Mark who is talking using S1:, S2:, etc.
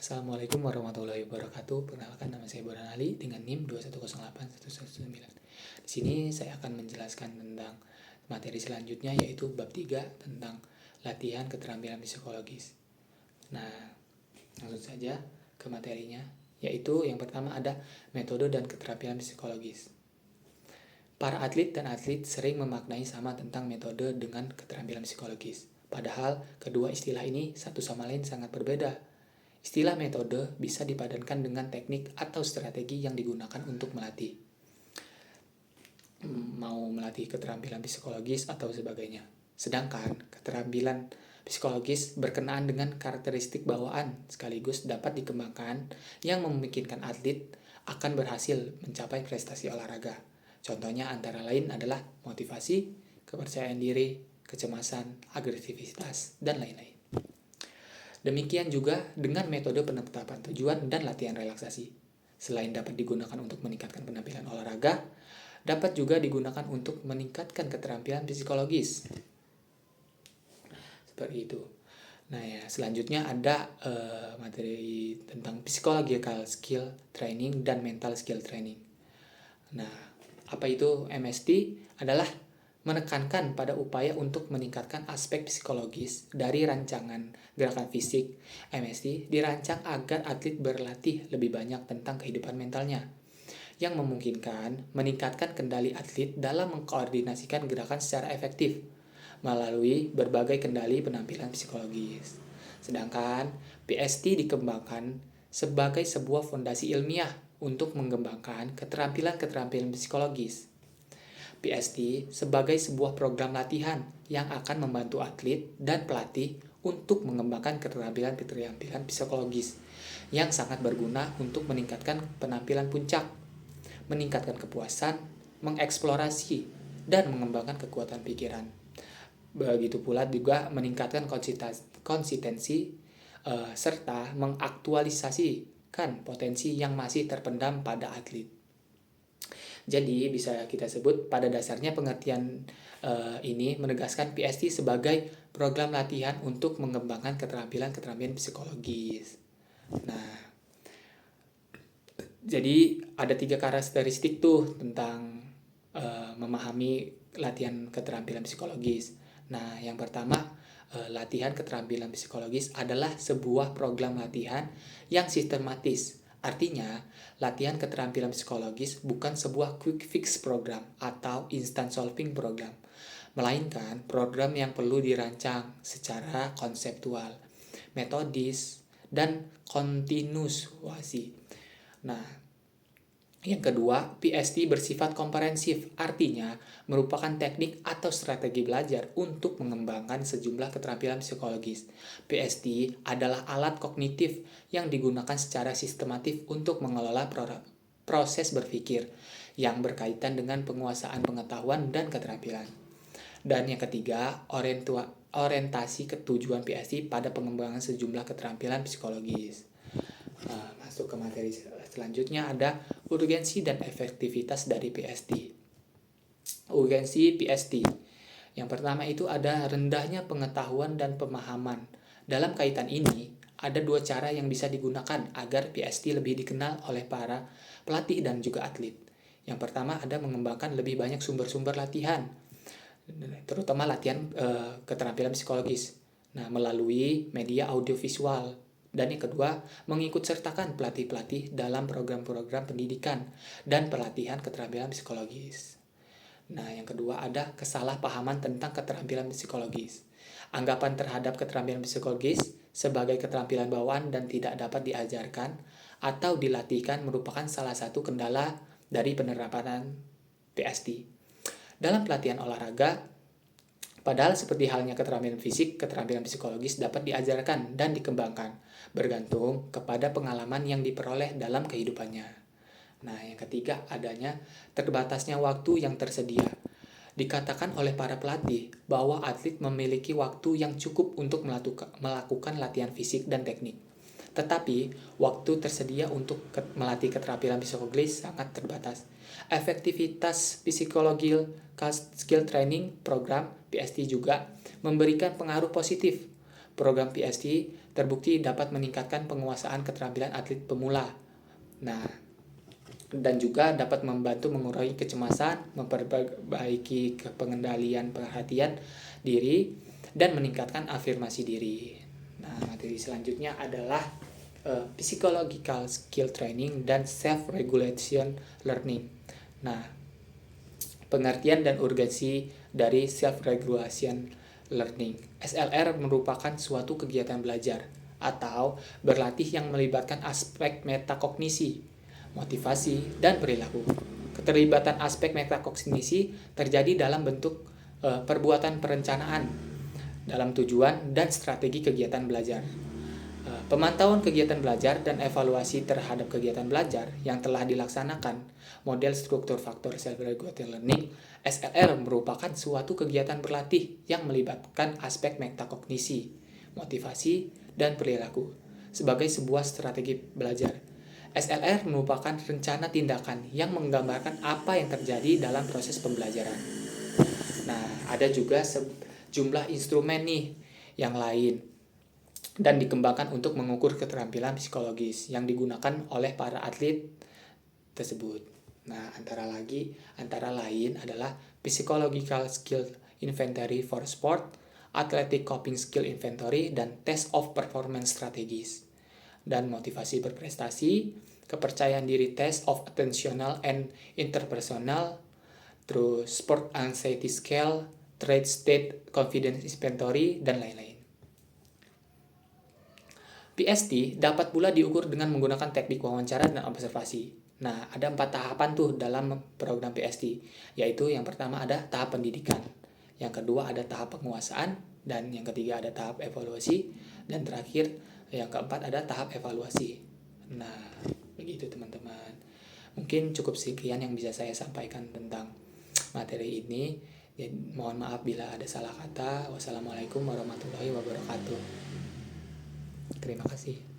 S1: Assalamualaikum warahmatullahi wabarakatuh. Perkenalkan, nama saya Burhan Ali dengan NIM 2108119. Di sini saya akan menjelaskan tentang materi selanjutnya, yaitu bab 3 tentang latihan keterampilan psikologis. Nah, langsung saja ke materinya, yaitu yang pertama ada metode dan keterampilan psikologis. Para atlet dan atlet sering memaknai sama tentang metode dengan keterampilan psikologis. Padahal kedua istilah ini satu sama lain sangat berbeda. Istilah metode bisa dipadankan dengan teknik atau strategi yang digunakan untuk melatih. Mau melatih keterampilan psikologis atau sebagainya. Sedangkan keterampilan psikologis berkenaan dengan karakteristik bawaan sekaligus dapat dikembangkan yang memungkinkan atlet akan berhasil mencapai prestasi olahraga. Contohnya antara lain adalah motivasi, kepercayaan diri, kecemasan, agresivitas, dan lain-lain. Demikian juga dengan metode penetapan tujuan dan latihan relaksasi. Selain dapat digunakan untuk meningkatkan penampilan olahraga, dapat juga digunakan untuk meningkatkan keterampilan psikologis. Seperti itu. Nah ya, selanjutnya ada materi tentang psychological skill training dan mental skill training. Nah, apa itu MST? Adalah menekankan pada upaya untuk meningkatkan aspek psikologis dari rancangan gerakan fisik. MST dirancang agar atlet berlatih lebih banyak tentang kehidupan mentalnya, yang memungkinkan meningkatkan kendali atlet dalam mengkoordinasikan gerakan secara efektif melalui berbagai kendali penampilan psikologis. Sedangkan PST dikembangkan sebagai sebuah fondasi ilmiah untuk mengembangkan keterampilan-keterampilan psikologis. PST sebagai sebuah program latihan yang akan membantu atlet dan pelatih untuk mengembangkan keterampilan-keterampilan psikologis yang sangat berguna untuk meningkatkan penampilan puncak, meningkatkan kepuasan, mengeksplorasi, dan mengembangkan kekuatan pikiran. Begitu pula juga meningkatkan konsistensi serta mengaktualisasikan potensi yang masih terpendam pada atlet. Jadi bisa kita sebut pada dasarnya pengertian ini menegaskan PST sebagai program latihan untuk mengembangkan keterampilan-keterampilan psikologis. Nah, jadi ada 3 karakteristik tuh tentang memahami latihan keterampilan psikologis. Nah, yang pertama, latihan keterampilan psikologis adalah sebuah program latihan yang sistematis. Artinya, latihan keterampilan psikologis bukan sebuah quick fix program atau instant solving program, melainkan program yang perlu dirancang secara konseptual, metodis, dan kontinuasi. Nah, yang kedua, PST bersifat komprehensif, artinya merupakan teknik atau strategi belajar untuk mengembangkan sejumlah keterampilan psikologis. PST adalah alat kognitif yang digunakan secara sistematif untuk mengelola proses berpikir yang berkaitan dengan penguasaan pengetahuan dan keterampilan. Dan yang ketiga, orientasi ketujuan PST pada pengembangan sejumlah keterampilan psikologis. Masuk ke materi selanjutnya ada urgensi dan efektivitas dari PST. Urgensi PST. Yang pertama itu ada rendahnya pengetahuan dan pemahaman. Dalam kaitan ini, ada 2 cara yang bisa digunakan agar PST lebih dikenal oleh para pelatih dan juga atlet. Yang pertama ada mengembangkan lebih banyak sumber-sumber latihan, terutama latihan keterampilan psikologis. Nah, melalui media audiovisual. Dan yang kedua, mengikut sertakan pelatih-pelatih dalam program-program pendidikan dan pelatihan keterampilan psikologis. Nah, yang kedua ada kesalahpahaman tentang keterampilan psikologis. Anggapan terhadap keterampilan psikologis sebagai keterampilan bawaan dan tidak dapat diajarkan atau dilatihkan merupakan salah satu kendala dari penerapan PST. Dalam pelatihan olahraga, padahal seperti halnya keterampilan fisik, keterampilan psikologis dapat diajarkan dan dikembangkan, bergantung kepada pengalaman yang diperoleh dalam kehidupannya. Nah, yang ketiga adanya terbatasnya waktu yang tersedia. Dikatakan oleh para pelatih bahwa atlet memiliki waktu yang cukup untuk melakukan latihan fisik dan teknik. Tetapi, waktu tersedia untuk melatih keterampilan psikologis sangat terbatas. Efektivitas psikologi skill training program PST juga memberikan pengaruh positif. Program PST terbukti dapat meningkatkan penguasaan keterampilan atlet pemula. Nah, dan juga dapat membantu mengurangi kecemasan, memperbaiki pengendalian perhatian diri, dan meningkatkan afirmasi diri. Nah, materi selanjutnya adalah psychological skill training dan self-regulation learning. Nah, pengertian dan urgensi dari self-regulation learning. SLR merupakan suatu kegiatan belajar atau berlatih yang melibatkan aspek metakognisi, motivasi, dan perilaku. Keterlibatan aspek metakognisi terjadi dalam bentuk perbuatan perencanaan dalam tujuan dan strategi kegiatan belajar. Pemantauan kegiatan belajar dan evaluasi terhadap kegiatan belajar yang telah dilaksanakan. Model struktur faktor self-regulated learning (SLR) merupakan suatu kegiatan berlatih yang melibatkan aspek metakognisi, motivasi, dan perilaku sebagai sebuah strategi belajar. SLR merupakan rencana tindakan yang menggambarkan apa yang terjadi dalam proses pembelajaran. Nah, ada juga sejumlah instrumen nih yang lain dan dikembangkan untuk mengukur keterampilan psikologis yang digunakan oleh para atlet tersebut. Nah, antara lain adalah Psychological Skill Inventory for Sport, Athletic Coping Skill Inventory, dan Test of Performance Strategies. Dan motivasi berprestasi, kepercayaan diri Test of Attentional and Interpersonal, terus Sport Anxiety Scale, Trade State Confidence Inventory, dan lain-lain. PST dapat pula diukur dengan menggunakan teknik wawancara dan observasi. Nah, ada 4 tahapan tuh dalam program PST, yaitu yang pertama ada tahap pendidikan, yang kedua ada tahap penguasaan, dan yang ketiga ada tahap evaluasi, dan terakhir yang keempat ada tahap evaluasi. Nah, begitu teman-teman. Mungkin cukup sekian yang bisa saya sampaikan tentang materi ini. Jadi, mohon maaf bila ada salah kata. Wassalamualaikum warahmatullahi wabarakatuh. Terima kasih.